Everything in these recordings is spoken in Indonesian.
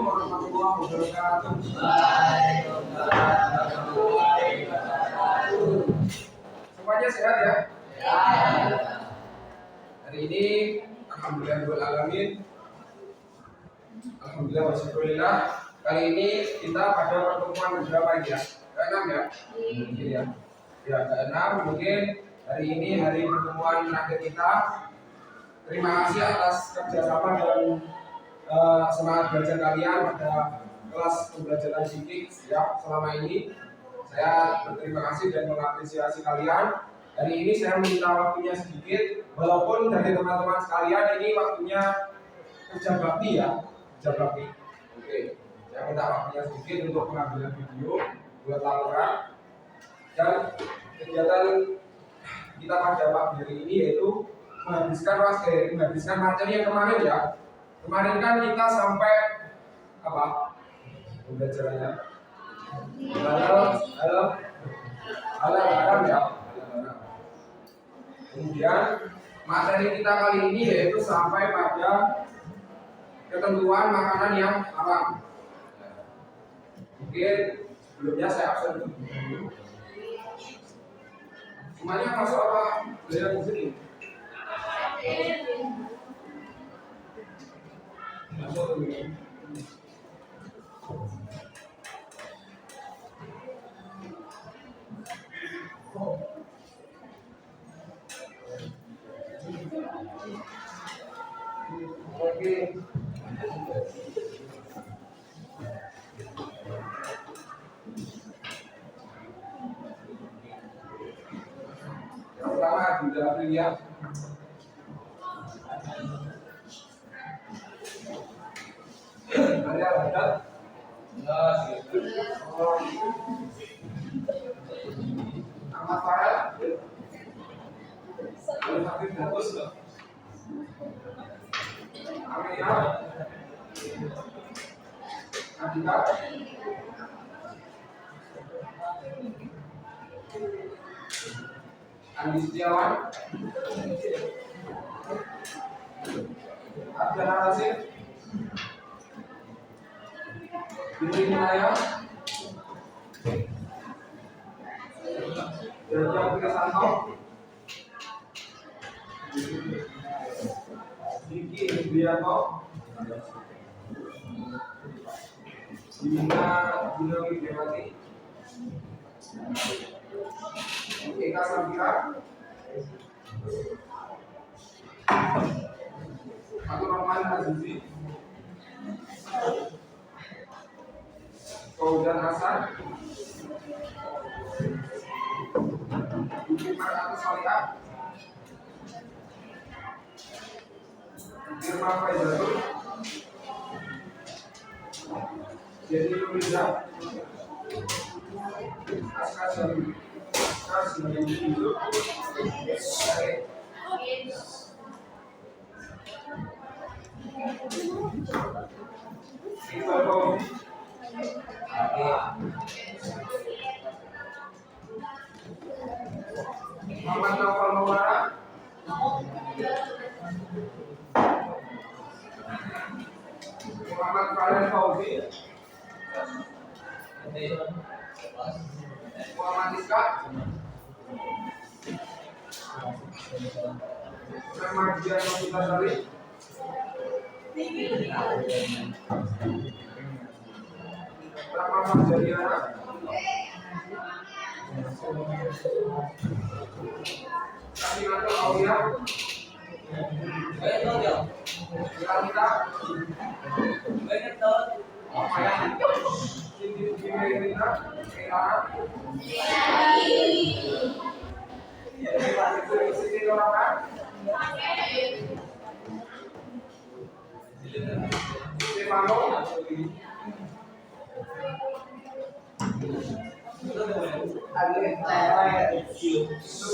warahmatullahi wabarakatuh. Semuanya sehat ya? Hari ini alhamdulillah alamin. Alhamdulillah wa syukurillah. Kali ini kita pada pertemuan berapa ya? Ke-6 ya? Ya. Ya, ke-6 mungkin hari ini hari pertemuan terakhir kita. Terima kasih atas kerjasama dan semangat belajar kalian pada kelas pembelajaran psikik ya selama ini. Saya berterima kasih dan mengapresiasi kalian. Hari ini saya minta waktunya sedikit, walaupun dari teman-teman sekalian ini waktunya kerja bakti ya, kerja bakti. Oke, saya minta waktunya sedikit untuk pengambilan video buat laporan. Dan kegiatan kita pada pagi hari ini yaitu menghabiskan materi yang kemarin ya. Kemarin kan kita sampai apa? Pembelajarannya. Halo ya. Kemudian materi kita kali ini yaitu sampai pada ketentuan makanan yang haram. Mungkin sebelumnya saya absen dulu. Semuanya masuk apa? Belajar di sini. Masuk dulu. Oke. Yang pertama Bunda Aprilia. Maria Badat. Ahmad Farel. Alif bagus loh. Amelia. Adika. Andi Setiawan. Abdul Rasim. Bintang Malaya. Jaya Krisanto. Diki Indrianto. Dina Widewati. Eka Safira. Fatur Rahman Azizi. Kaudan Hasan. Bukit Maratu Salihah. Irma Faizatul. Jadi Lumiza. Askar sebagai hidup. Iqbal Fauzi. Muhammad Naufal Mawara. Muhammad Farel Fauzi. Muhammad Iska. Muhammad Dian Novita Sari. Rahmat Jadiana. Kasinatul Aulia. Kita banyak tahun apa ya? Cinti kita kehilangan. Jadi masih sini orang kan? Stefano. Untuk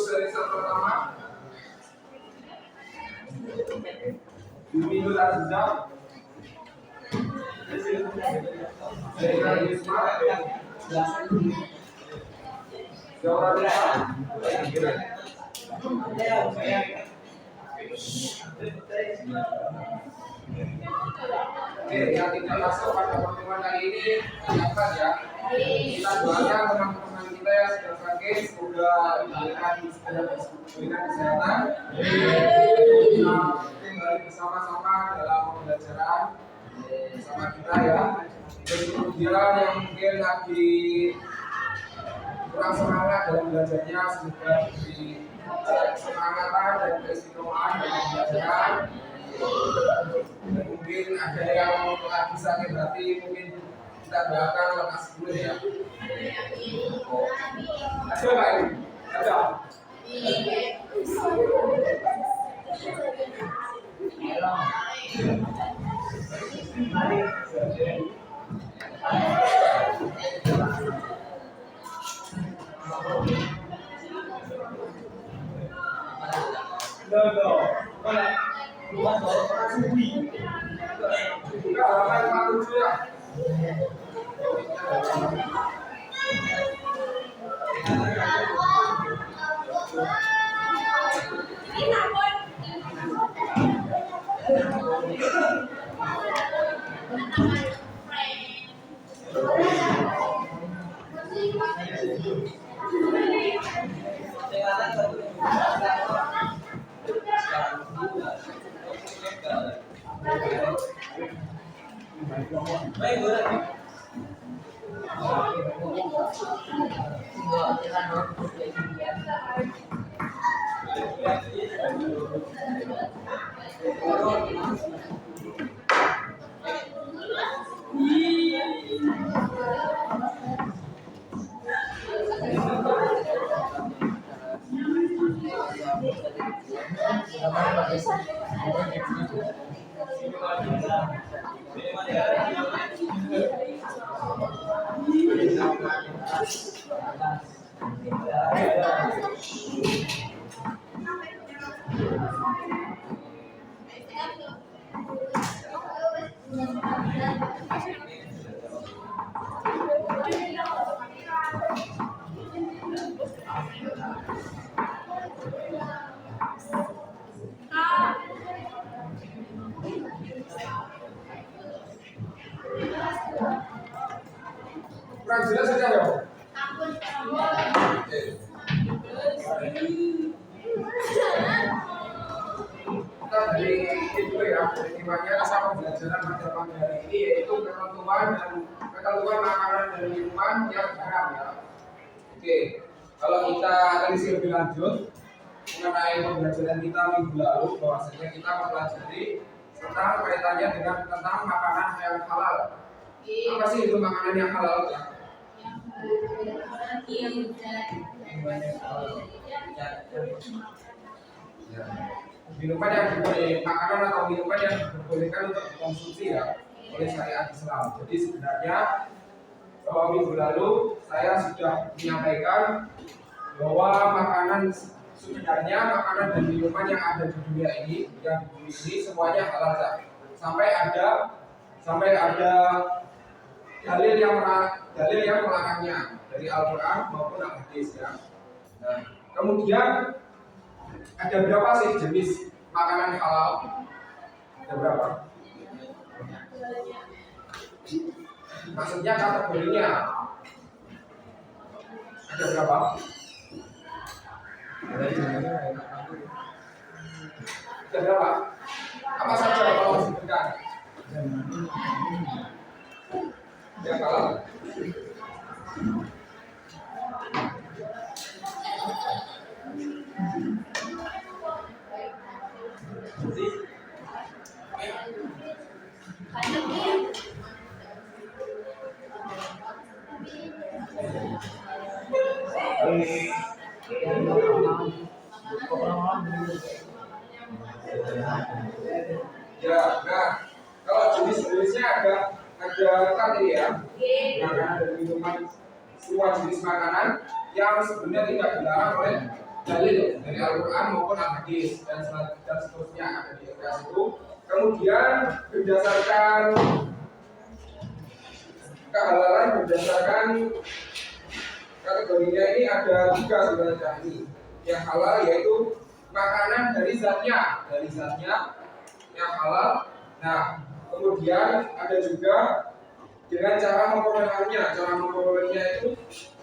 dari pertama Yumidul Azizah. Zainal Yusma. Zaura Desa. Oke, yang tidak masuk pada pertemuan kali ini silakan ya. Kita doakan teman-teman kita yang sedang sakit semoga diberikan kesehatan. Kita kembali bersama-sama dalam pembelajaran bersama kita ya. Dan kemudian yang mungkin lagi kurang semangat dalam belajarnya semoga diberi kesemangatan dan keistimewaan dalam belajar. Dan mungkin ada yang lagi sakit hati, mungkin kita doakan lekas dulu ya. Ada Pak ini? Ada? Kurang jelas saja ya? Kita dari itu ya, dari timbangan sama pembelajaran materi hari ini yaitu ketentuan makanan dan minuman yang haram ya. Oke, kalau kita analisa lebih lanjut mengenai pembelajaran kita minggu lalu, bahwasanya kita mempelajari tentang kaitannya tentang makanan yang halal. Apa sih itu makanan yang halal ya? Minuman yang dibolehkan, makanan atau minuman yang diperbolehkan untuk dikonsumsi ya oleh syariat Islam. Jadi sebenarnya minggu lalu saya sudah menyampaikan bahwa sebenarnya makanan dan minuman yang ada di dunia ini, yang di bumi ini semuanya halal ya. Sampai ada dalil yang melarangnya dari Al-Quran maupun Al-Hadis ya. Nah, kemudian ada berapa sih jenis makanan halal? Ada berapa? Maksudnya kategorinya ada berapa? Ada berapa? Apa saja kalau disebutkan? Yang halal. Ya, nah kalau jenis-jenisnya ada tadi ya, makanan dan minuman, semua jenis makanan yang sebenarnya tidak dilarang oleh dalil dari Al-Quran maupun Al-Hadis dan seterusnya ada di atas itu. Kemudian berdasarkan kehalalan, berdasarkan kategorinya ini ada 3 sebenarnya ini. Yang halal yaitu makanan dari zatnya yang halal. Nah, Kemudian ada juga dengan cara memperolehnya. Cara memperolehnya itu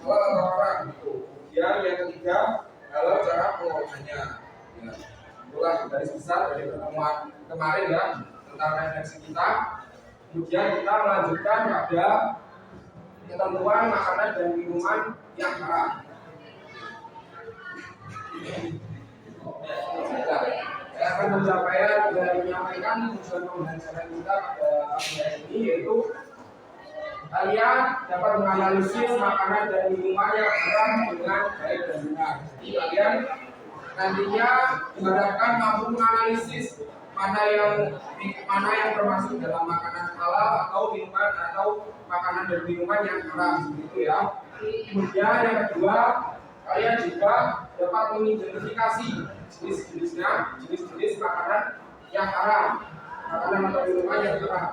halal atau haram gitu. Kemudian yang ketiga halal cara pengolahannya. Ya. Itulah garis besar dari pertemuan kemarin ya tentang referensi kita. Kemudian kita melanjutkan pada ketentuan makanan dan minuman yang haram. Saya akan menyampaikan tujuan pembelajaran kita pada pagi ini, yaitu kalian dapat menganalisis makanan dan minuman yang haram dengan baik dan benar. Jadi kalian nantinya diharapkan mampu menganalisis mana yang termasuk dalam makanan halal atau minuman atau makanan dan minuman yang haram, begitu ya. Kemudian yang kedua, kalian juga dapat mengidentifikasi jenis makanan yang haram, makanan atau minuman yang haram.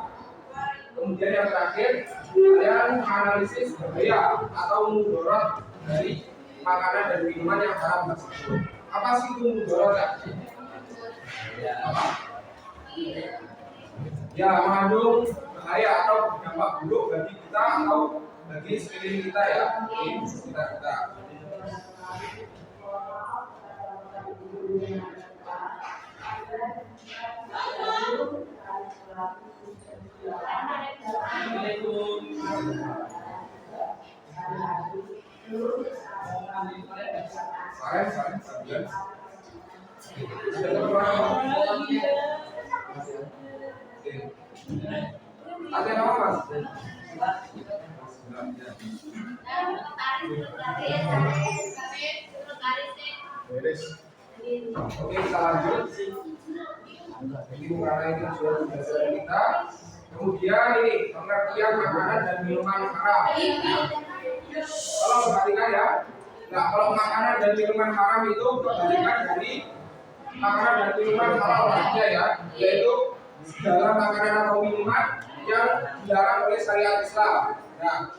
Kemudian yang terakhir, kalian menganalisis bahaya atau mudarat dari makanan dan minuman yang haram tersebut. Apa sih itu mudarat? Apa? Ya, mengandung bahaya atau dampak buruk bagi kita atau bagi sekeliling kita ya, di sekitar kita. Ada nama mas? Oke, kita lanjut. Jadi karena itu sudah pembelajaran kita. Kemudian ini pengertian makanan dan minuman haram. Kalau perhatikan ya, nah kalau makanan dan minuman haram itu kebalikan dari makanan dan minuman halal saja ya, yaitu dalam makanan atau minuman yang dilarang oleh syariat Islam. Nah,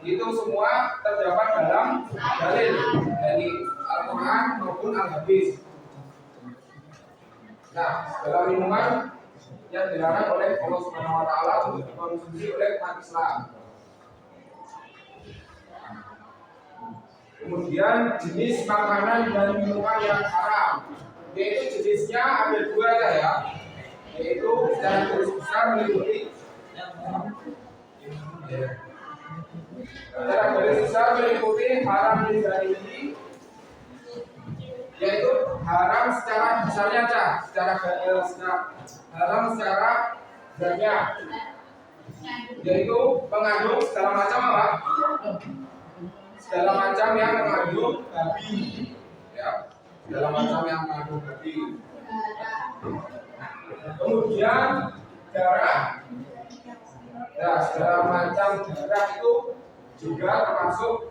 itu semua terdapat dalam dalil dari Al-Quran maupun Al-Hadis. Nah, dalam minuman yang dilarang oleh Allah Subhanahu Wa Taala untuk dikonsumsi oleh umat Islam. Kemudian jenis makanan dan minuman yang haram, yaitu jenisnya ada dua ya, yaitu secara garis besar meliputi haram ini, yaitu haram secara misalnya haram secara zatnya, yaitu mengandung segala macam apa? Segala macam yang mengandung babi, ya, segala macam yang mengandung babi. Kemudian darah, ya, segala macam darah itu juga termasuk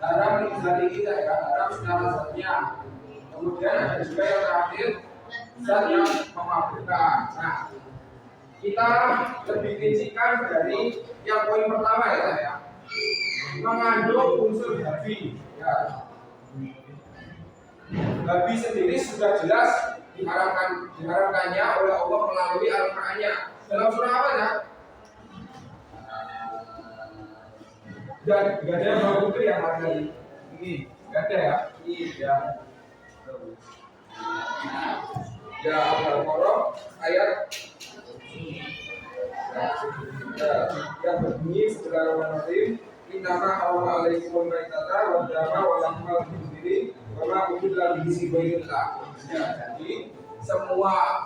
haram dari kita ya, haram secara zatnya. Kemudian ada juga yang terakhir zat yang memabukkan. Nah, kita lebih rincikan dari yang poin pertama ya, mengandung unsur babi. Ya. Babi sendiri sudah jelas diharamkannya oleh Allah melalui Al-Qur'annya. Dalam surah apa ya? Dan gak ada yang baru yang ada ini, gak ada ya? Iya. Ya Al-Baqarah ayat yang berbunyi Bismillahirrahmanirrahim. Innama harrama alaikumul maitata wad dama wa lahmal khinziri wa ma uhilla bihi lighairillah. Ya, jadi semua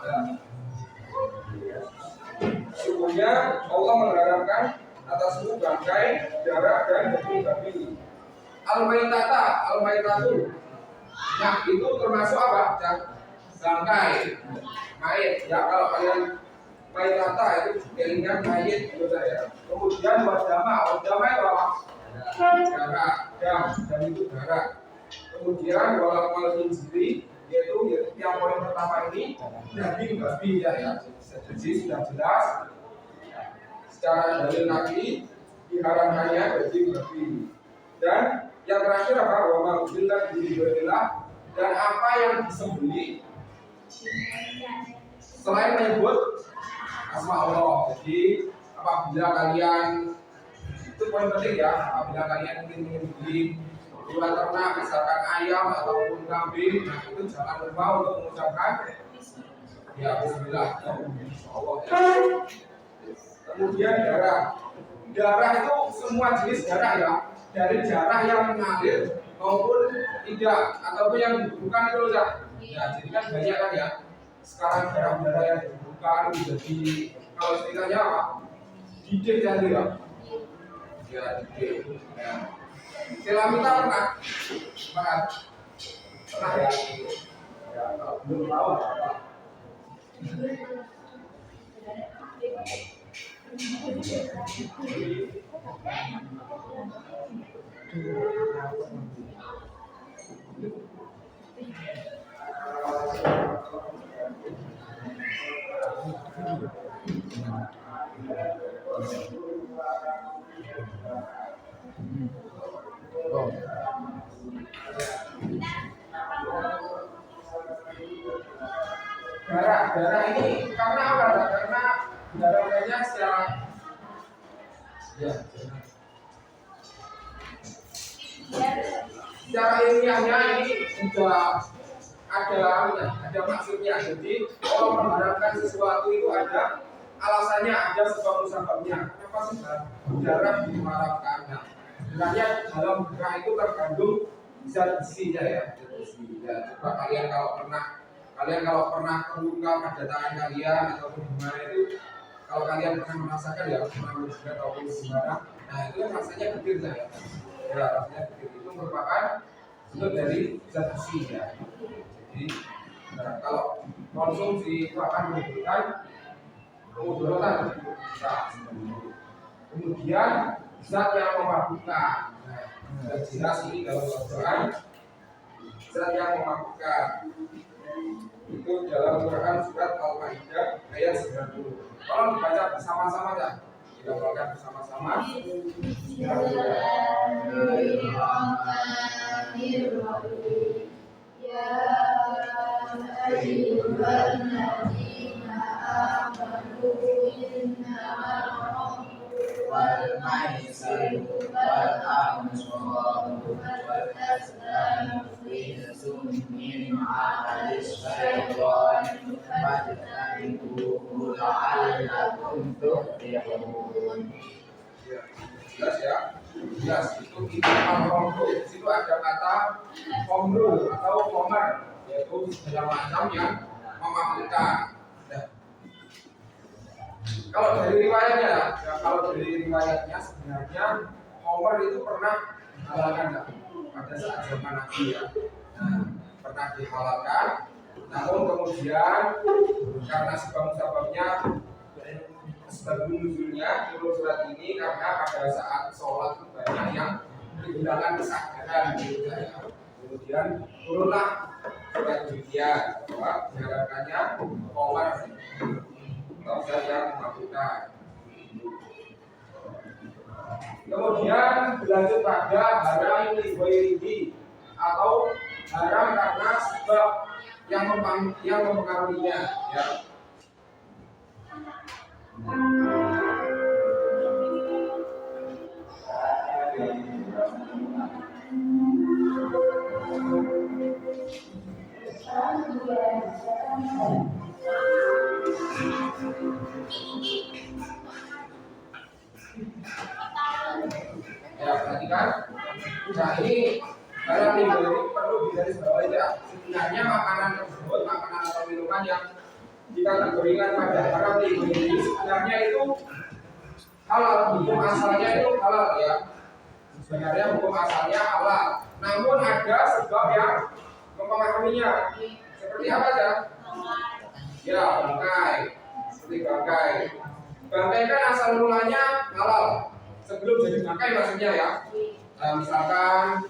sungguhnya Allah mengharamkan atasmu bangkai, darah dan daging babi. Al-maitatu. Nah, itu termasuk apa? Bangkai, mayit. Ya, kalau kalian maitata itu kelingan mayit gitu ya. Kemudian wadama itu apa? Darah, dan itu darah. Kemudian walaupun khinziri, yaitu yang poin pertama ini daging babi ya. Jadi sudah jelas secara dalil Nabi diharamkannya daging babi. Dan yang terakhir apa? Wa ma uhilla bihi lighairillah, dan apa yang disembelih selain menyebut asma Allah. Jadi apabila kalian, itu poin penting ya, apabila kalian ingin beli hewan ternak misalkan ayam ataupun kambing, nah itu jangan lupa untuk mengucapkan ya bismillah Allah ya. Kemudian darah itu semua jenis darah ya, dari darah yang mengalir maupun tidak ataupun yang bukan itu ya. Ya jadi kan banyak kan ya sekarang darah yang bukan jadi kalau istilahnya apa, didik jadi ya, ya didik ya. Selamita pernah ya, ya kalau belum tahu apa. Darah ini karena apa? Karena darahnya secara secara ilmiahnya ini sudah ada maksudnya. Jadi kalau mengharapkan sesuatu itu ada alasannya, ada sebab-sebabnya. Kenapa sih darah diharapkan? Nah, sebenarnya dalam darah itu terkandung zat besinya ya. Coba kalian kalau pernah terluka pada tangan kalian ataupun gimana itu, kalau kalian pernah merasakan ya pernah berjuang ataupun gimana, nah itu kan rasanya getir ya. Ya rasanya getir itu merupakan bentuk dari zat besi ya. Jadi kalau konsumsi itu akan menimbulkan kemudaratan. Kemudian zat yang memabukkan. Nah, jelas ini dalam Al-Quran zat yang memabukkan. Itu dalam Quran surat Al-Maidah ayat 90. Tolong dibaca bersama-sama ya. Kita bacakan bersama-sama. Bismillahirrahmanirrahim. Ya ayyuhalladzina amanu innamal khamru wal maisiru wal anshabu wal azlamu rijsun min amalis syaitan fajtanibuhu la'allakum tuflihun. Jelas ya? Jelas itu al-khamru. Di situ ada kata khamru atau khamar, yaitu segala macam yang memabukkan. Kalau dari riwayatnya sebenarnya khamar itu pernah dihalalkan pada saat zaman Nabi ya. Nah, pernah dihalalkan. Namun kemudian karena sebab-sebabnya sebab nuzulnya turun surat ini karena pada saat sholat itu banyak yang menggunakan kesadaran gitu ya. Kemudian turunlah surat demikian bahwa diharapkannya khamar atau zat yang memabukkan. Kemudian berlanjut pada haram li atau haram karena sebab yang mempengaruhinya ya. Ya, perhatikan. Nah, ini dalam minggu ini perlu digarisbawahi ya. Sebenarnya makanan tersebut, makanan atau minuman yang dikategorikan pada haram minggu ini sebenarnya itu halal, hukum asalnya itu halal ya. Sebenarnya hukum asalnya halal. Namun ada sebab yang mempengaruhinya. Seperti apa ya? Ya, bangkai. Seperti bangkai. Bangkai kan asal mulanya halal. Sebelum jadi bangkai maksudnya ya. Nah, misalkan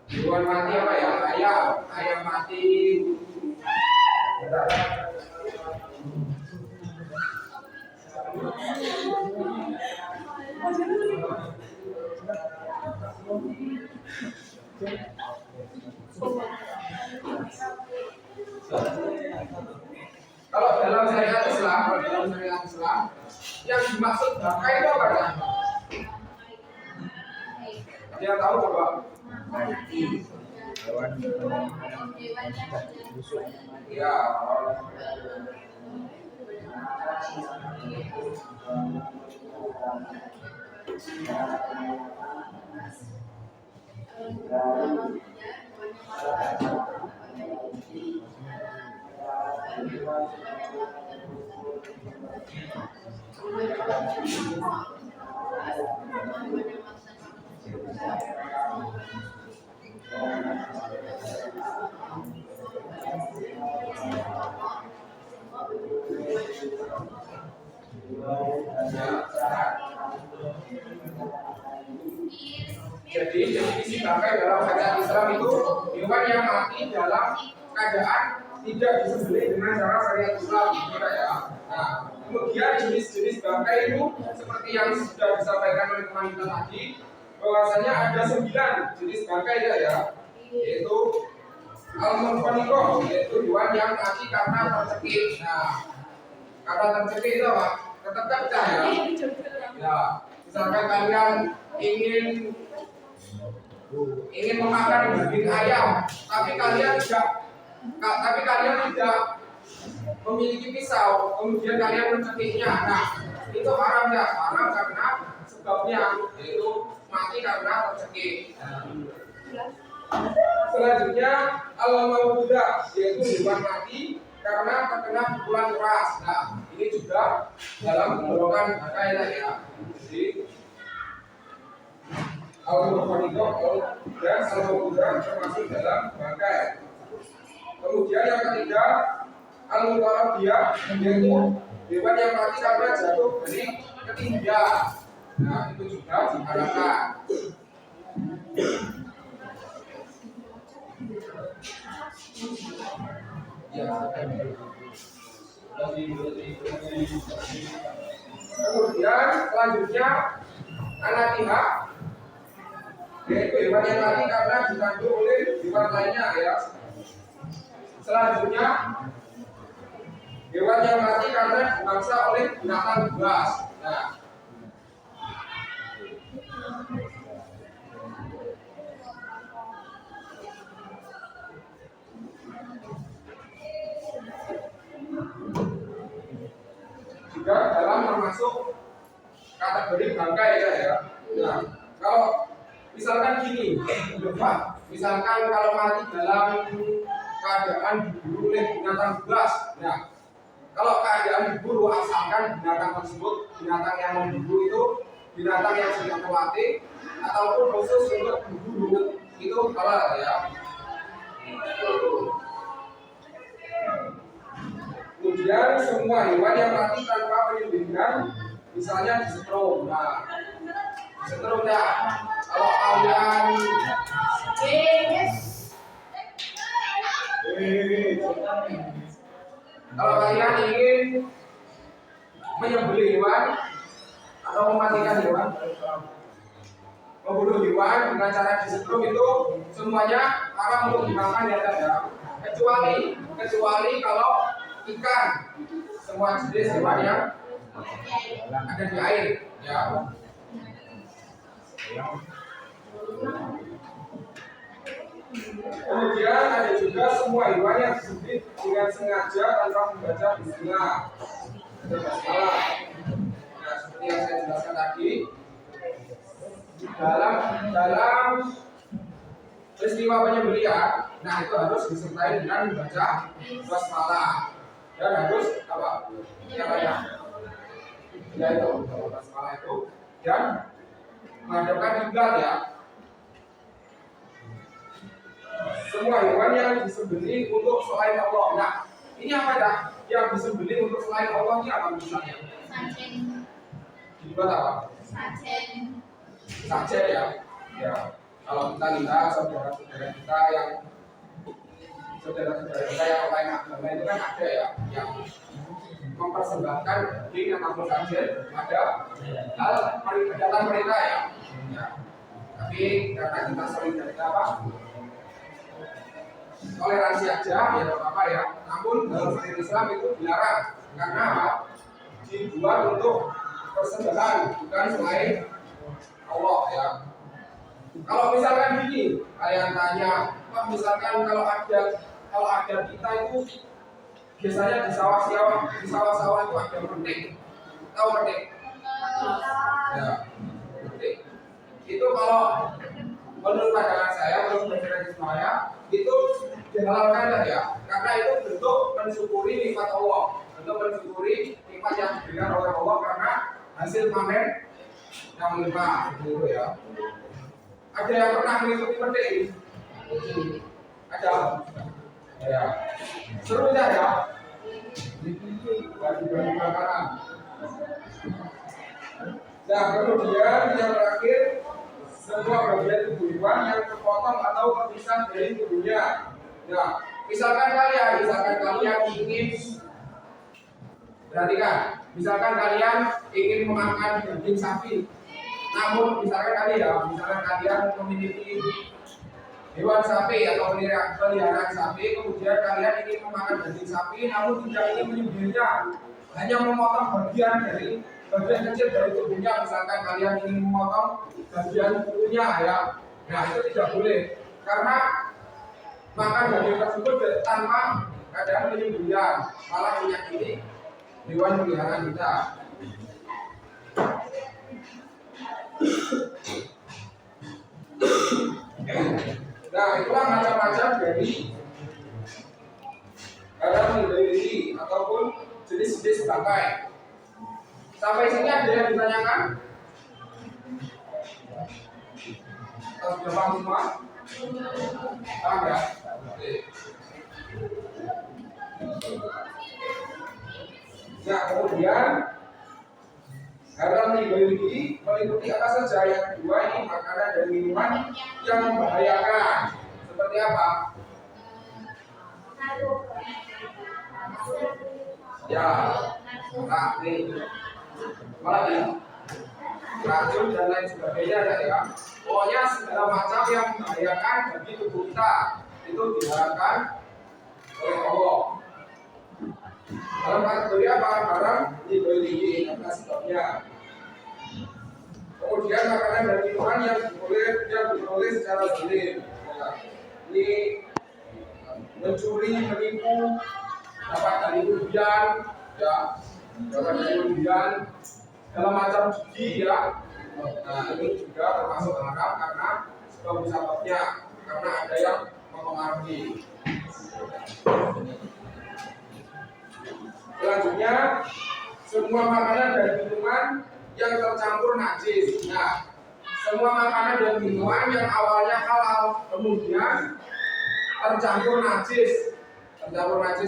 hewan mati apa ya? Ayam mati. Kalau dalam syariat Islam Ya. Jadi definisi bangkai dalam syariat Islam itu hewan yang mati dalam keadaan tidak disembelih dengan cara syariat Islam, ya. Nah, kemudian jenis-jenis bangkai itu seperti yang sudah disampaikan oleh teman kita tadi, bahwasanya ada 9 jenis bangkai ya, yaitu al-munkhaniqah, yaitu hewan yang mati karena tercekik. Nah, karena tercekik itu apa? Ketekak ya. Ya, misalkan kalian ingin memakan daging ayam, tapi kalian tidak memiliki pisau, kemudian kalian mencekiknya. Nah, itu haram ya, haram karena sebabnya yaitu mati karena tercekik. Selanjutnya al-mau'udah, yaitu hewan mati karena terkena pukulan keras. Nah, ini juga dalam golongan bangkai ya. Jadi al-munkhaniqah dan al-mau'udah termasuk dalam bangkai. Kemudian yang ketiga al-mutaraddiyah, yaitu hewan yang mati karena jatuh dari ketinggian. Nah, itu juga diharamkan. Kemudian selanjutnya anatiha, yaitu hewan yang mati karena ditanduk oleh hewan lainnya ya. Selanjutnya hewan yang mati karena dimangsa oleh binatang buas. Nah, juga dalam termasuk kategori bangkai ya. Nah, kalau misalkan gini, misalkan kalau mati dalam keadaan diburu oleh binatang buas. Nah, kalau keadaan diburu asalkan binatang tersebut, binatang yang memburu itu binatang yang sudah mati ataupun khusus untuk diburu, itu halal ya. Kemudian semua hewan yang mati tanpa penyembelihan, misalnya disetrum. Nah, disetrum ya. Kalau kalian ingin menyembelih hewan atau mematikan hewan, membunuh hewan dengan cara disetrum, itu semuanya haram untuk dimakan ya, kecuali kalau ikan, semua jenis hewan yang ada di air ya. Kemudian ada juga semua hewan yang disembelih dengan sengaja tanpa membaca bismillah. Nah, seperti yang saya jelaskan tadi, dalam peristiwa penyembelihan, nah itu harus disertai dengan membaca basmalah dan harus apa? Yang lainnya, yaitu basmalah itu dan menghadapkan kiblat ya. Semua hewan yang disembelih untuk selain Allah. Nah, ini apa ya? Yang disembelih untuk selain Allah ini apa misalnya? Sajen. Dibuat apa? Sajen ya. Ya. Kalau kita lihat saudara-saudara kita yang lain agama itu kan ada ya, yang mempersembahkan daging ataupun sajen pada hal peribadatan mereka ya. Ya. Tapi karena kita solidaritas apa? Toleransi aja ya apa ya. Namun dalam syariat Islam itu dilarang karena apa? Dibuat untuk persembahan bukan selain Allah ya. Kalau misalkan gini, kalian tanya, misalkan kalau ada kalau ada kita itu biasanya di sawah-sawah itu ada petik. Tahu petik? Ya, petik. Itu kalau menurut pandangan saya, menurut preferensi saya, itu dihalalkan lah ya, karena itu bentuk mensyukuri nikmat Allah, bentuk mensyukuri nikmat yang diberikan oleh Allah karena hasil panen yang melimpah, gitu ya. Ada yang pernah mengikuti petik? Ada? Ya. Seru ya? Bagi-bagi makanan. Nah, kemudian yang terakhir, sebuah bagian tubuh hewan yang terpotong atau terpisah dari tubuhnya. Nah, misalkan kalian ingin, perhatikan, misalkan kalian ingin memakan daging sapi, namun misalkan kalian memiliki hewan sapi atau peliharaan sapi, kemudian kalian ingin memakan daging sapi, namun tidak ingin menyembelihnya, hanya memotong bagian kecil dari tubuhnya, misalkan kalian ingin memotong bagian tubuhnya ya, nah itu tidak boleh, karena makan daging tersebut tanpa keadaan penyembelihan malah menyakiti hewan peliharaan kita. Nah, itulah macam-macam dari hewan migrasi ataupun jenis-jenis bangkai. Sampai sini ada yang ditanyakan? Sudah paham semua? Paham ya? Oke. Nah, kemudian hewan migrasi meliputi apa saja? Yang kedua ini makanan dan minuman yang membahayakan. Seperti apa? Ya, racun dan lain sebagainya ada ya. Pokoknya segala macam yang membahayakan bagi tubuh kita itu diharamkan oleh Allah. Dalam kategori apa? Barang dibeli karena sebabnya. Kemudian makanan dan minuman yang diperoleh secara zalim. Ini mencuri, menipu, dapat dari kerugian, ya, dapat dari kerugian, segala macam judi ya. Nah, ini juga termasuk haram karena sebab-sebabnya, karena ada yang mempengaruhi. Selanjutnya, semua makanan dan minuman yang tercampur najis. Nah, semua makanan dan minuman yang awalnya halal kemudian tercampur najis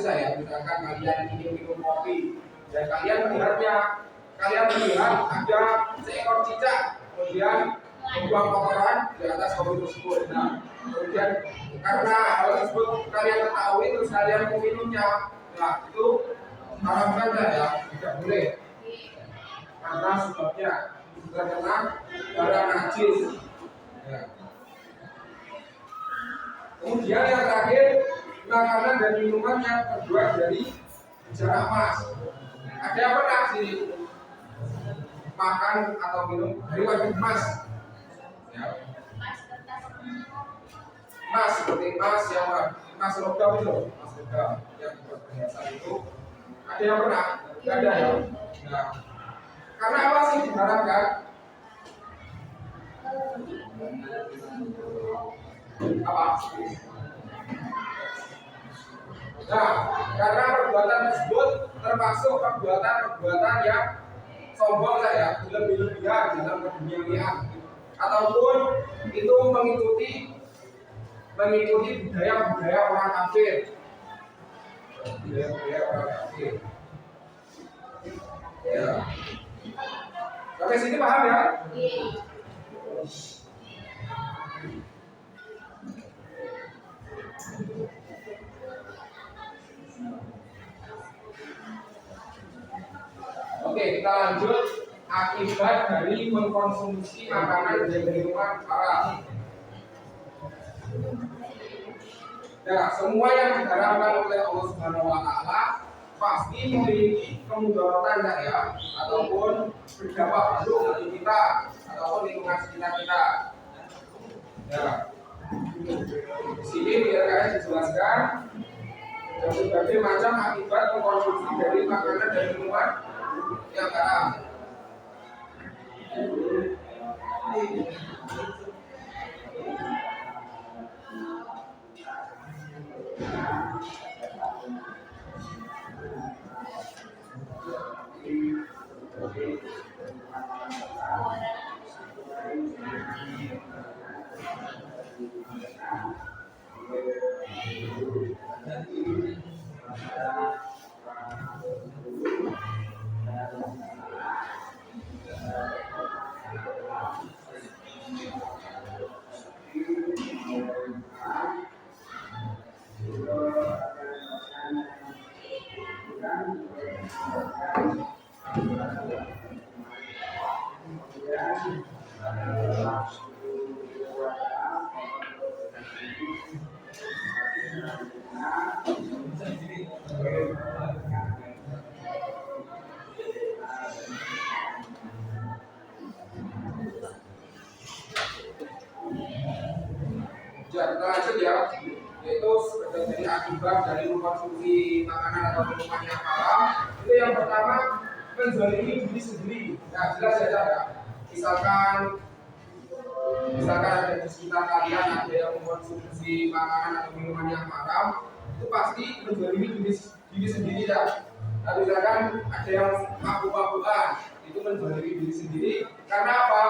saya. Misalkan kalian ingin minum kopi dan kalian melihat ada seekor cicak kemudian membuang kotoran di atas kopi tersebut. Nah, kemudian karena hal tersebut kalian ketahui terus kalian meminumnya, nah itu haramkan ya, tidak boleh karena sebabnya terkena barang najis. Ya. Kemudian yang terakhir, makanan dan minuman yang terbuat dari jarak emas. Ada apa nak sini? Makan atau minum dari wajib emas. Ya. Emas seperti emas yang emas logam itu, emas logam yang perhiasan itu. Ada yang pernah? Tidak ada ya. Nah, karena apa sih diharamkan? Apa? Nah, karena perbuatan tersebut termasuk perbuatan yang sombong saya, berlebihan dalam keduniaan, ataupun itu mengikuti budaya orang kafir. Budaya orang kafir. Ya. Sampai sini paham ya? Oke, kita lanjut akibat dari mengkonsumsi makanan dan minuman haram. Nah, semua yang diharamkan oleh Allah Subhanahu wa taala pasti memiliki kemudaratan ya, ataupun berdampak buruk bagi kita ataupun lingkungan sekitar kita. Ya. Di sini biar kalian dijelaskan dan berbagai macam akibat mengkonsumsi dari makanan dan minuman yang haram. Lanjut ya, yaitu dari akibat dari mengkonsumsi makanan atau minuman yang haram. Itu yang pertama, menzalimi diri sendiri. Nah, jelas saja ya. Misalkan ada di sekitar kalian ada yang mengkonsumsi makanan atau minuman yang haram, itu pasti menzalimi diri sendiri ya. Nah, misalkan ada yang mabuk-mabukan, itu menzalimi diri sendiri. Karena apa?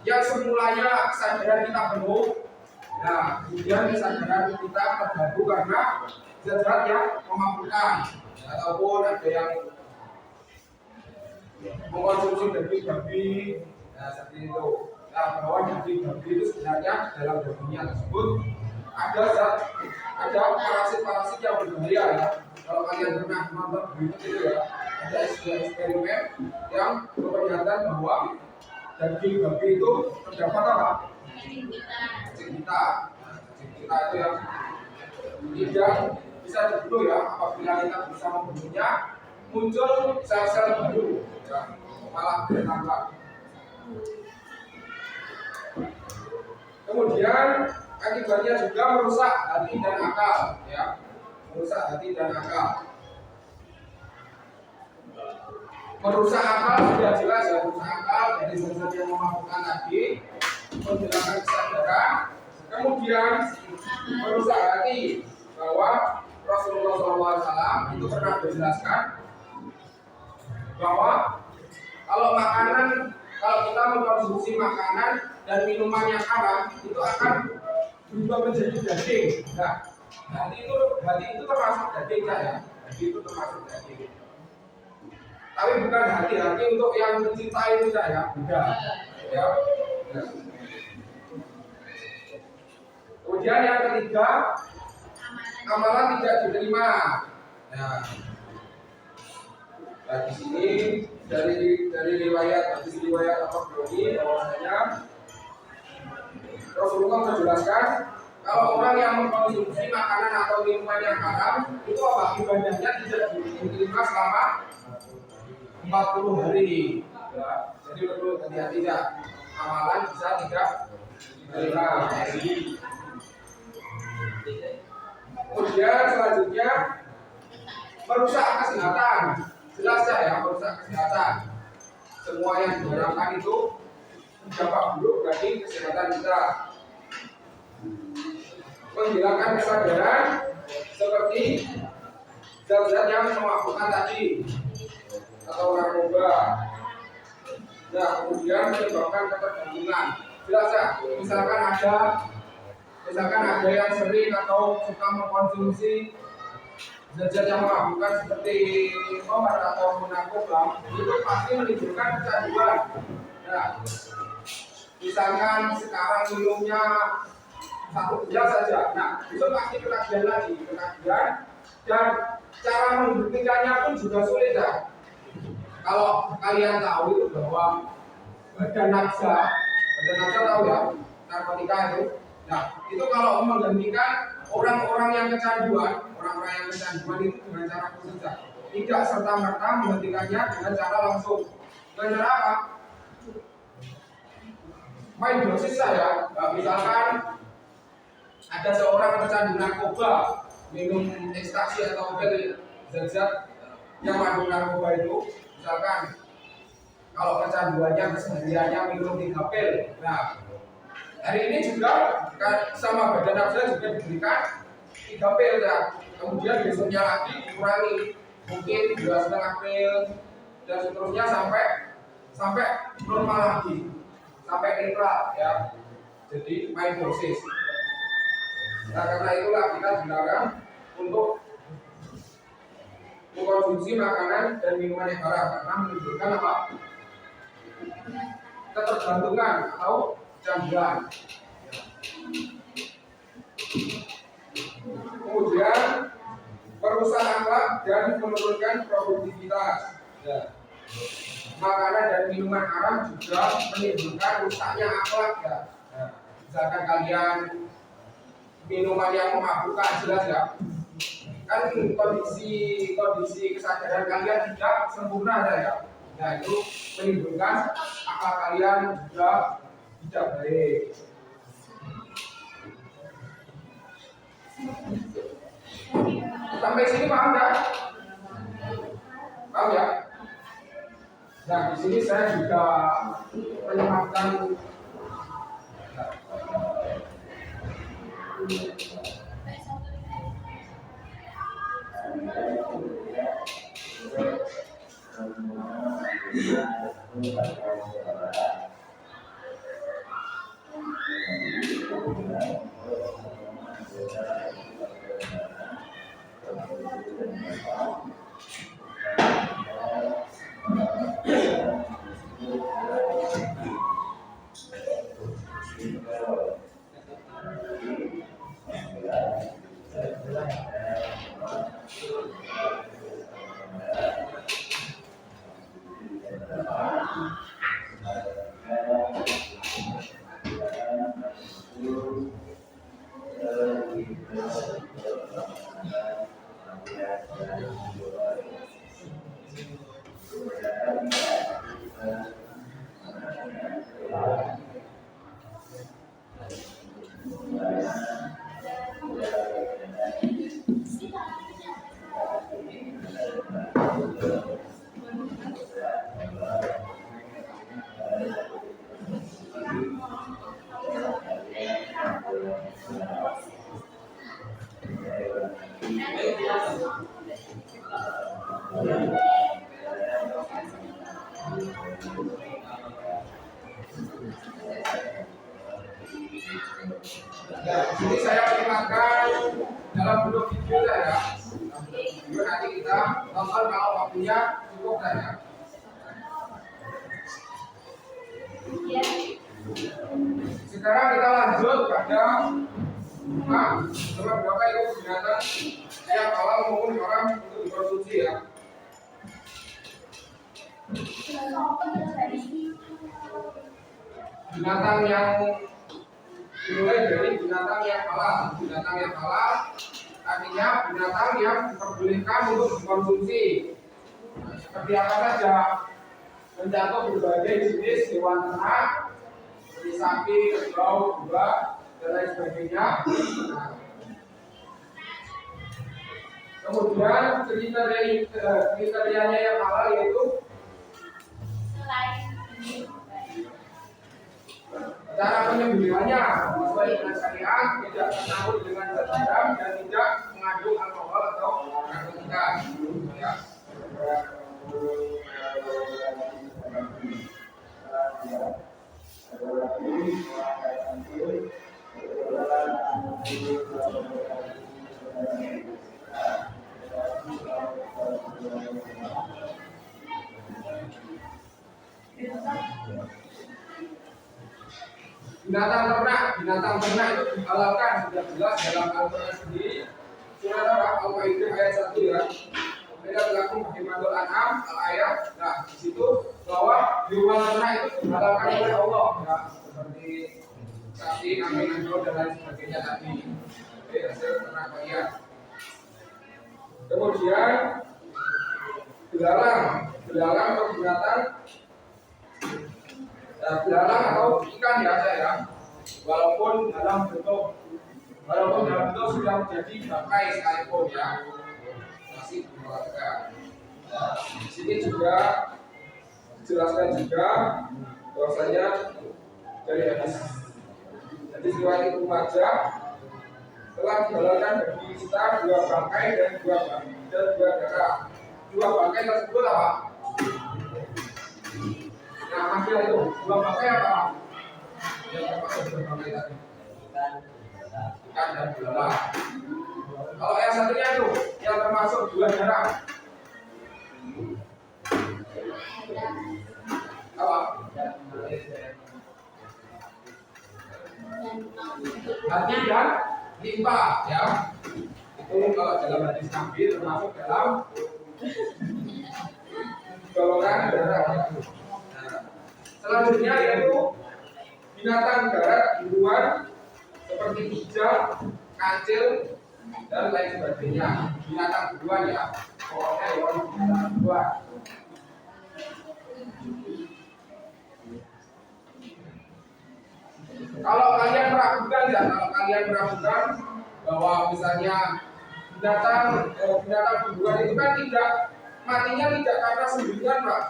Yang semulanya kesadaran kita penuh. Nah, kemudian kesadaran kita terganggu karena zat-zat yang memabukkan, ataupun ada yang mengkonsumsi daging babi, nah seperti itu. Nah, bahwa daging babi itu sebenarnya dalam dagingnya tersebut ada parasit-parasit yang berbahaya ya. Kalau kalian pernah nonton berita itu ya, ada eksperimen yang memperlihatkan bahwa daging babi itu terdapat apa? Cacing kita itu yang tidak bisa dibunuh ya. Apabila kita bisa membunuhnya, muncul sel-sel baru ya, malah bertambah. Kemudian akibatnya juga merusak hati dan akal ya, merusak hati dan akal. Merusak akal sudah jelas ya, merusak akal dari zat-zat yang memabukkan tadi, menghilangkan kesadaran. Kemudian merusak hati, bahwa Rasulullah SAW itu pernah menjelaskan bahwa kalau kita mengkonsumsi makanan dan minuman yang haram, itu akan berubah menjadi daging. Nah, hati itu termasuk daging ya, hati itu termasuk daging. Tapi bukan hati untuk yang mencintai itu ya, bukan. Ya. Kemudian yang ketiga, amalan tidak diterima. Nah, di sini dari riwayat Al-Bukhari bahwasanya Rasulullah menjelaskan kalau orang yang mengkonsumsi makanan atau minuman yang haram itu apa ibadahnya tidak diterima selama 40 hari. Ya, jadi perlu hati-hati ya. Amalan bisa tidak diterima. Kemudian selanjutnya merusak kesehatan. Jelas ya, merusak kesehatan. Semua yang diharapkan itu berdampak buruk bagi kesehatan kita. Menghilangkan kesadaran seperti zat-zat yang memabukkan tadi atau narkoba. Nah, kemudian menyebabkan ketergantungan. Jelas ya, misalkan ada yang sering atau suka mengkonsumsi zat-zat yang memabukkan seperti obat atau narkoba, itu pasti menimbulkan kecanduan. Nah, misalkan sekarang minumnya 1 gelas saja, nah itu pasti ketagihan lagi, dan cara membuktikannya pun juga sulit ya. Kalau kalian tahu itu bahwa badan nafsa tahu ya, narkotika itu. Nah, itu kalau menggantikan orang-orang yang kecanduan itu dengan cara khusus, tidak serta-merta menghentikannya dengan cara langsung. Dengan cara apa? Main dosis saja. Nah, misalkan ada seorang pecandu narkoba, minum ekstasi atau pil zat-zat yang mengandung narkoba itu, misalkan kalau kecanduannya kesehariannya minum 3 pil. Nah, hari ini juga sama badan nafsu juga diberikan 3 pil ya. Kemudian besoknya lagi dikurangi mungkin 2,5 pil dan seterusnya sampai normal lagi, sampai netral ya. Jadi main dosis. Nah, karena itulah kita dilarang untuk mengkonsumsi makanan dan minuman yang haram karena menimbulkan apa? Ketergantungan atau kecanduan. Kemudian merusak akhlak dan menurunkan produktivitas. Ya. Makanan dan minuman haram juga menimbulkan rusaknya akhlak ya. Nah, misalkan kalian minuman yang memabukkan jelas ya. Kan kondisi kesadaran kalian tidak sempurna ya. Nah, itu menimbulkan akal kalian juga tidak baik. Sampai sini paham ya? Paham ya? Nah, di sini saya juga menyematkan ya, jadi saya menyematkan dalam bentuk video saya. Nanti kita tonton kalau waktunya cukup saja. Sekarang kita lanjut pada nomor berapa itu binatang yang halal maupun haram untuk dikonsumsi ya. Binatang yang dimulai dari binatang yang halal. Binatang yang halal artinya binatang yang diperbolehkan untuk dikonsumsi. Seperti apa saja? Mencakup berbagai jenis hewan ternak seperti sapi, kerbau, domba, dan lain sebagainya. Kemudian kriterianya yang halal yaitu cara penyembelihannya sesuai dengan syariat, tidak tercampur dengan zat haram dan tidak mengandung alkohol atau narkotika. Ya. Binatang ternak itu dihalalkan sudah jelas dalam Al-Quran sendiri. Surah Al-Maidah ayat 1 ya. Tidak berlaku bagi Madul An'am al-ayat. Nah, di situ bahwa hewan ternak itu dihalalkan oleh Allah ya, seperti sapi, kambing, anjing dan lain sebagainya tadi. Oke, hasil ternak bagian. Kemudian belalang atau binatang belalang atau ikan ya saya, walaupun dalam bentuk walaupun dalam bentuk sudah menjadi bangkai sekalipun ya, masih dikeluarkan. Di sini juga dijelaskan juga bahwasanya dari hadis riwayat Ibnu Majah telah dihalalkan bagi kita dua bangkai dan dua darah. Dua bangkai tersebut apa? Nah, masih itu dua bangkai apa? Yang termasuk dua bangkai tadi. Ikan dan belalang. Kalau yang satunya itu yang termasuk dua darah. Apa? Hati dan limpa ya. Itu kalau dalam hadis Nabi termasuk dalam golongan darah. Nah, selanjutnya yaitu binatang darat di luar seperti kucing, kancil dan lain sebagainya. Binatang buruan ya. Pokoknya hewan binatang buruan. Kalau kalian meragukan ya, bahwa misalnya binatang buruan itu kan tidak matinya tidak karena sendirian, Pak.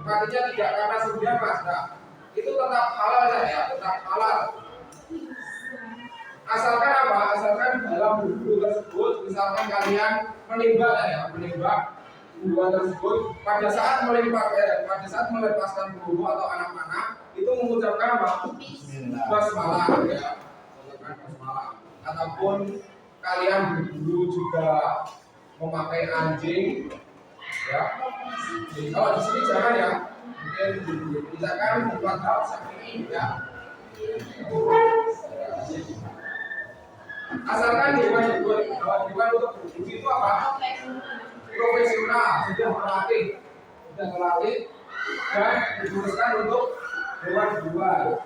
Matinya tidak karena sendirian, Mas. Nah, itu tetap halal ya, tetap halal. Asalkan apa? Asalkan dalam berburu tersebut, misalkan kalian menembak buruan tersebut, pada saat melepaskan peluru atau anak-anak itu mengucapkan apa? Basmalah ya, basmalah. Ataupun kalian berburu juga memakai anjing, ya. Kalau di sini jangan ya, mungkin misalkan membuat hal seperti ya. Asalkan hewan untuk berburu itu apa? Profesional, sudah melatih dan dikhususkan untuk hewan buruan.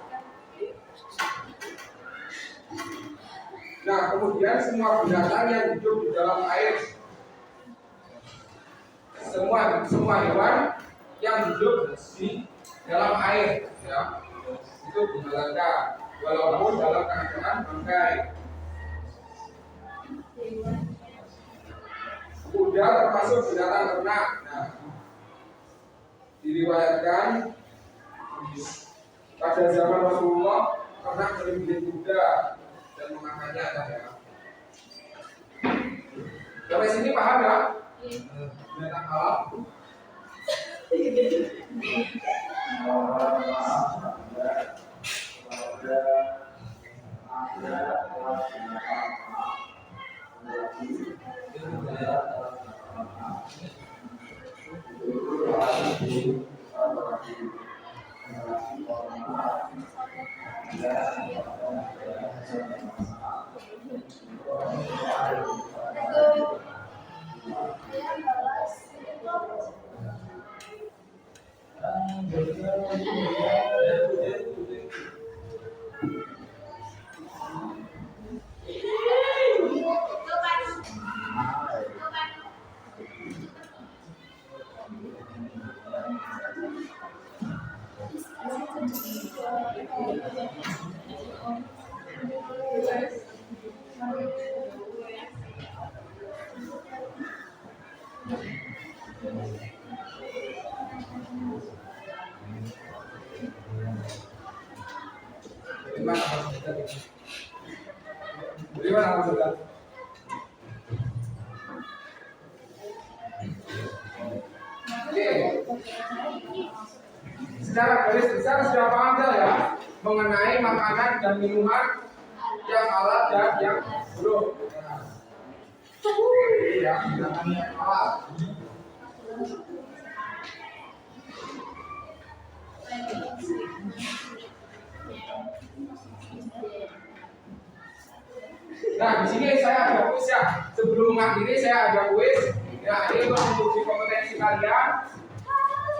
Nah, kemudian semua binatang yang hidup di dalam air, semua hewan yang hidup di dalam air, ya, itu dihalalkan walaupun dalam keadaan bangkai. Kuda termasuk binatang ternak. Nah, diriwayatkan pada zaman Rasulullah pernah melihat kuda dan memakannya ya. Sampai sini paham ya? Binatang halal. Bagaimana maksudnya? Oke. Secara garis besar sudah paham ya mengenai makanan dan minuman yang halal dan yang belum. Ya, yang halal. Nah, di sini saya ada kuis ya. Sebelum mengakhiri saya ada kuis. Ya, ini untuk menguji kompetensi kalian.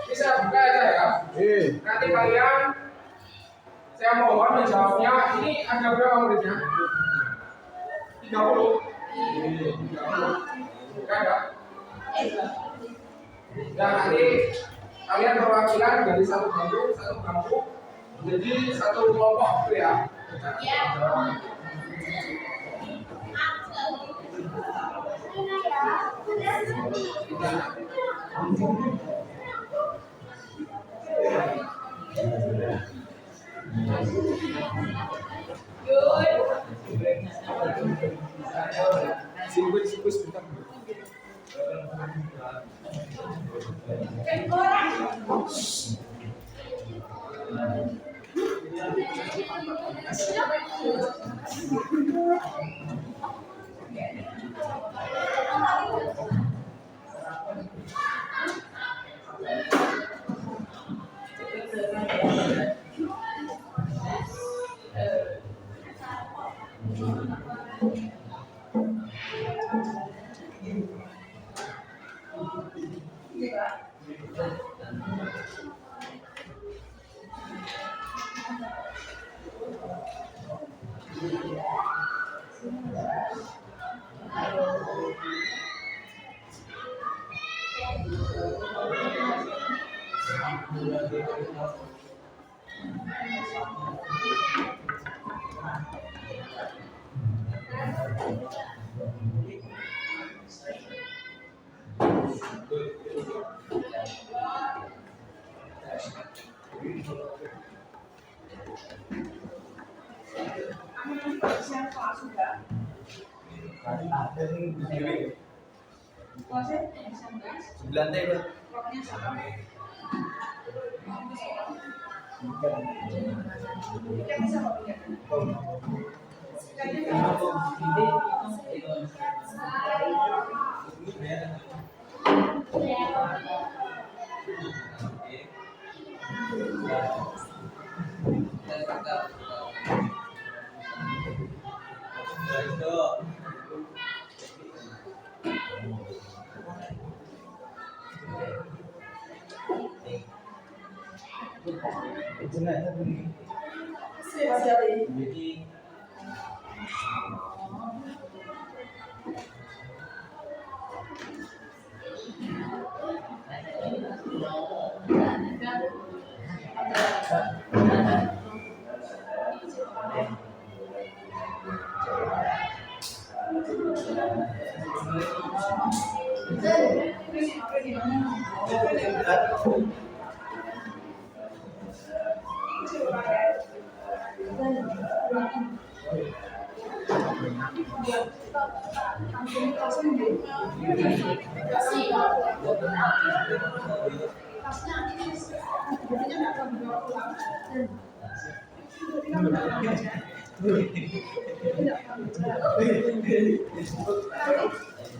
Ini saya buka aja ya. Nanti kalian, saya mohon menjawabnya. Ini ada berapa muridnya? 30. 30. Bukan ya? Dan nanti kalian perwakilan dari satu kampung, jadi satu kelompok gitu ya. Sibuk sebentar. Lantai deh.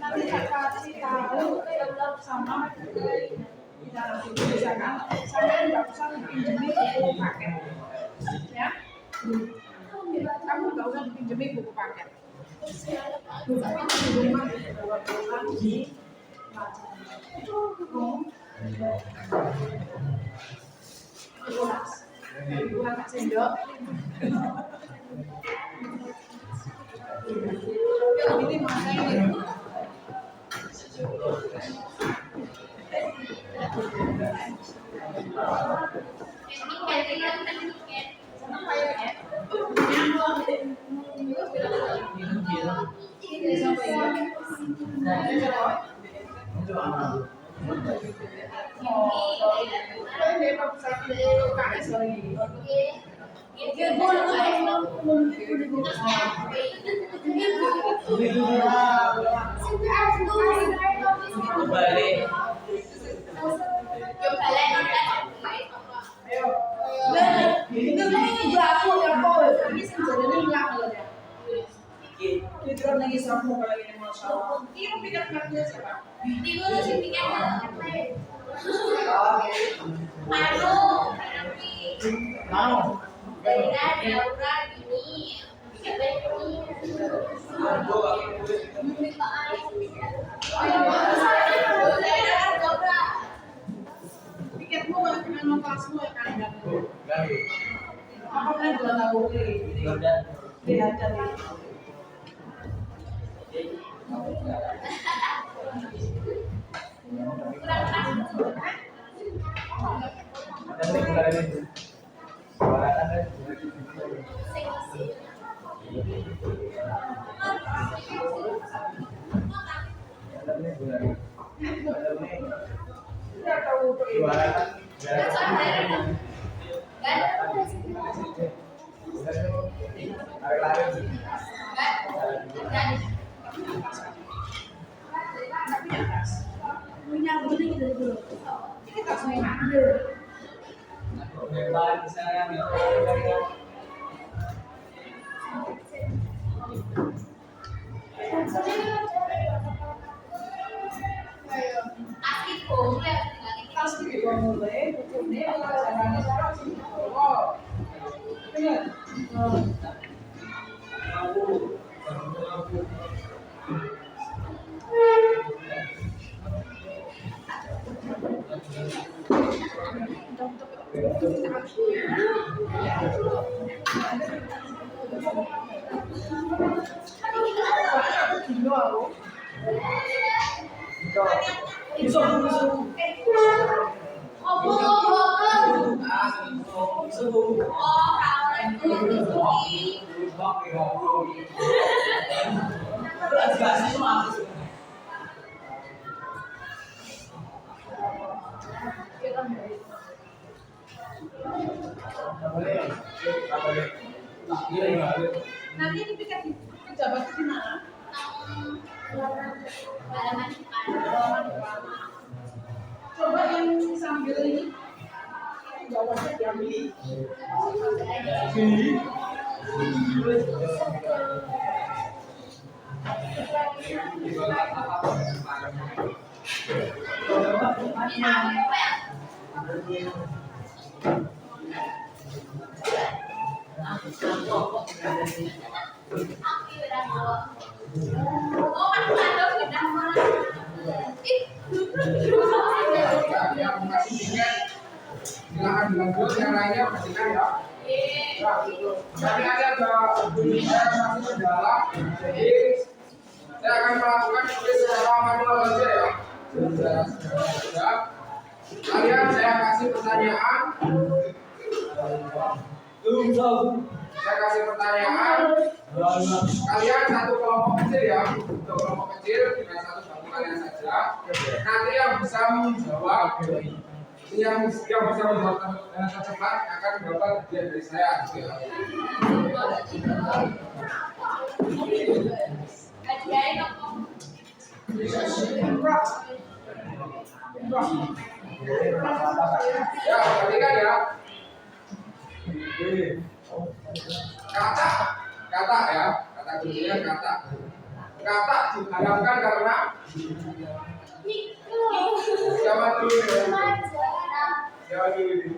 Nanti kasih tahu sama kita misalkan sampai nggak usah pinjemin buku paket, ya. Kamu nggak usah pinjemin buku paket. Tapi di rumah bawa pulang di bukan Kak Sendok. Ini mana ini? Nanti dipikat pejabat di mana? Coba yang sambil ini bawahnya diambil. Yang masih tiket silakan dilanjut, yang lainnya pastikan ya. Tapi ada bunyi saya masih mendalam, jadi saya akan melakukan secara manual saja ya. Kalian saya kasih pertanyaan. Saya kasih pertanyaan. Kalian satu kelompok kecil ya, untuk kelompok kecil dengan satu kalian saja. Nanti yang bisa menjawab, yang bisa menjawab dengan cepat akan mendapat hadiah dari saya. Ya, perhatikan ya. Kata ya, kata kuncinya kata. Kata diharapkan karena siapa dulu ya? Siapa dulu ini?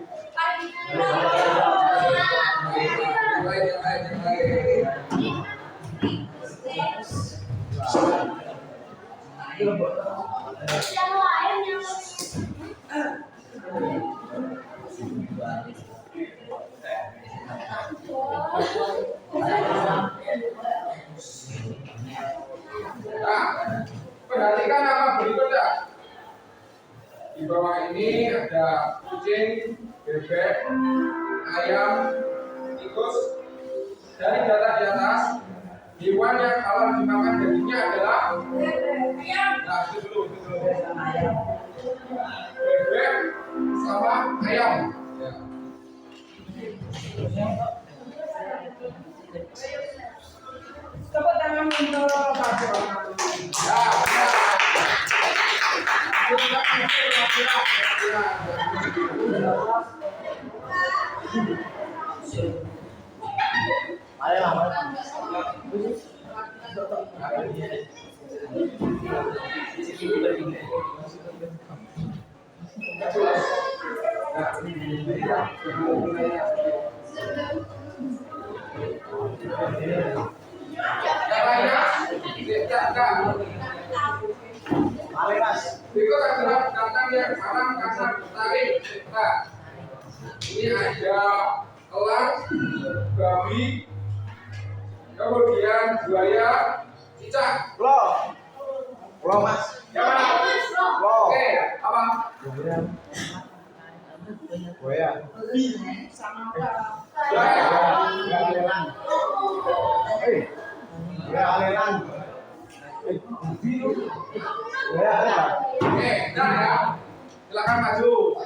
Yang lain. Nah, perhatikan nama berikutnya. Di bawah ini ada kucing, bebek, ayam, tikus. Dari data di atas, hewan yang halal dimakan dagingnya adalah nah, itu dulu. Bebek sama ayam. Ya. Tepuk tangan untuk Pak Jokowi. Berikut adalah binatang yang haram karena tertarik. Nah, ini ada elang, babi, kemudian buaya, cicak. Lo mas. Yang mana? Oke, apa? Buaya. Sama Pak. Buaya. Buaya aleran. Goyang ada. Oke, dah ya. Silakan maju.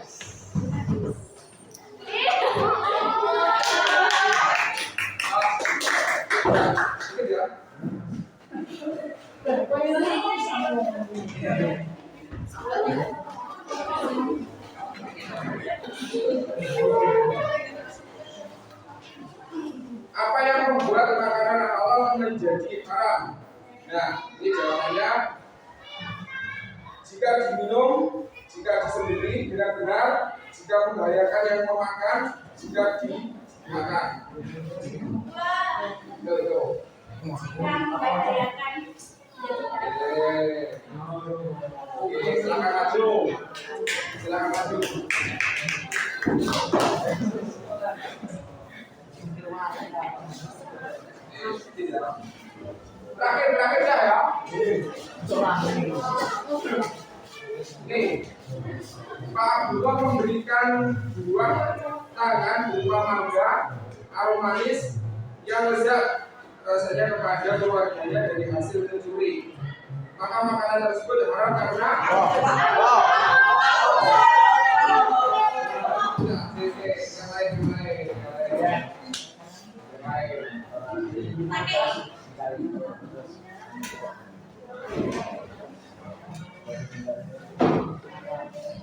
Sedikit ya. Apa yang membuat makanan halal menjadi haram? Nah, ini jawabannya. Jika diminum, jika disembelih benar-benar, jika membahayakan yang memakan, jika dimakan. Betul. Oke, silakan maju. Silakan maju. Terakhir ya. Nih, Pak Guru memberikan buah tangan berupa mangga aromatis yang lezat rasanya kepada keluarganya dari hasil mencuri. Maka makanan tersebut haram karena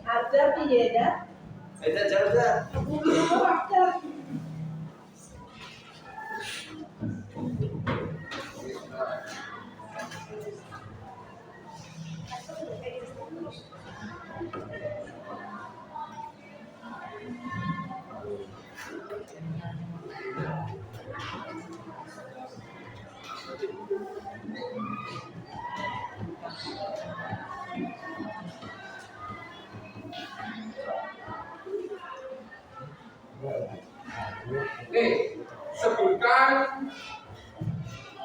Ada tidak? Beda jauh dah. Ada. Nih, sebutkan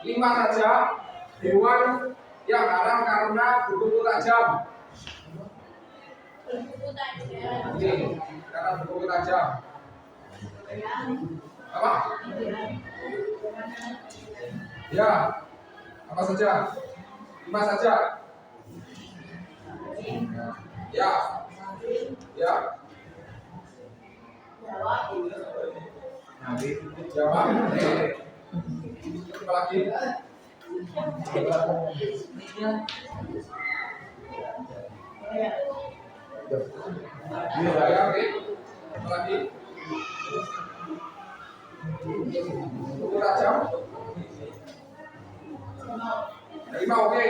5 saja hewan yang haram karena berkuku tajam. Nih, karena berkuku tajam. Apa? Ya, apa saja? 5 saja. Ya, ya. Jawab. Apa lagi? Ya, oke. Apa lagi? Buku tajam. 5, oke.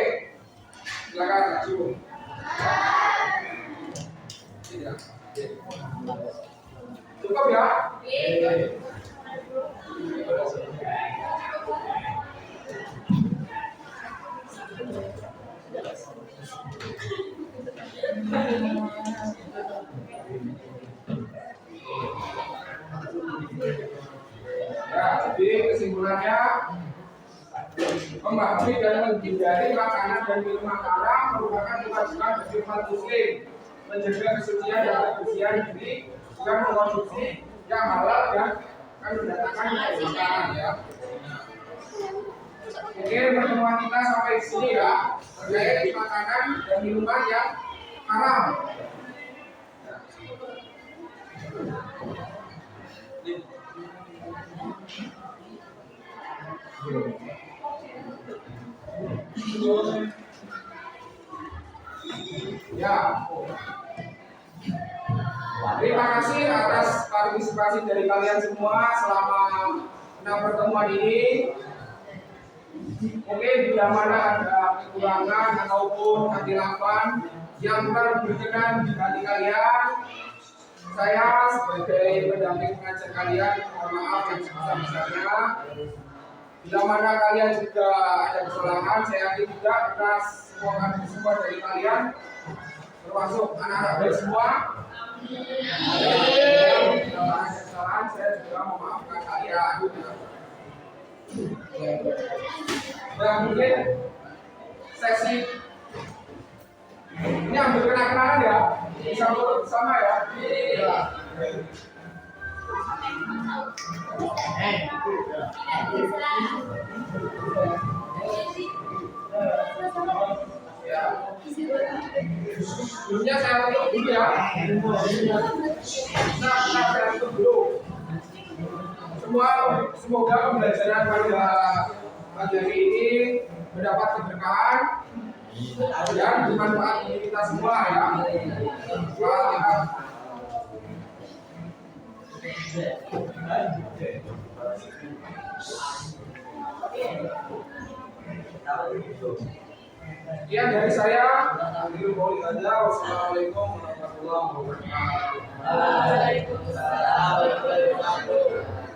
Silakan maju. Tidak. Cukup ya? Ya, jadi kesimpulannya memahami dan menghindari makanan dan minuman haram merupakan kewajiban bagi umat muslim. Menjaga kesucian dan kebersihan diri dan mengkonsumsi yang halal dan akan mendatangkan keberkahan ya. Oke, pertemuan kita sampai di sini ya terkait makanan dan minuman yang haram. Ya. Terima kasih atas partisipasi dari kalian semua selama 6 pertemuan ini. Mungkin bila mana ada kekurangan ataupun kehilafan yang kurang berkenan di hati kalian, saya sebagai pendamping pengajar kalian mohon maaf yang sebesar-besarnya. Bila mana kalian juga ada kesalahan, saya yakin juga atas semua dari kalian, termasuk anak-anak baik semua. Bila mana ada kesalahan, saya juga memaafkan kalian. Dan mungkin sesi ini ambil kenang-kenangan ya, bisa bersama ya. Ya. Sebelumnya saya tutup dulu ya. Saya tutup dulu. Semoga pembelajaran pada pagi hari ini mendapat keberkahan dan bermanfaat bagi kita semua ya. Sekian dari saya. Wassalamualaikum warahmatullahi wabarakatuh. Waalaikumsalam warahmatullahi wabarakatuh.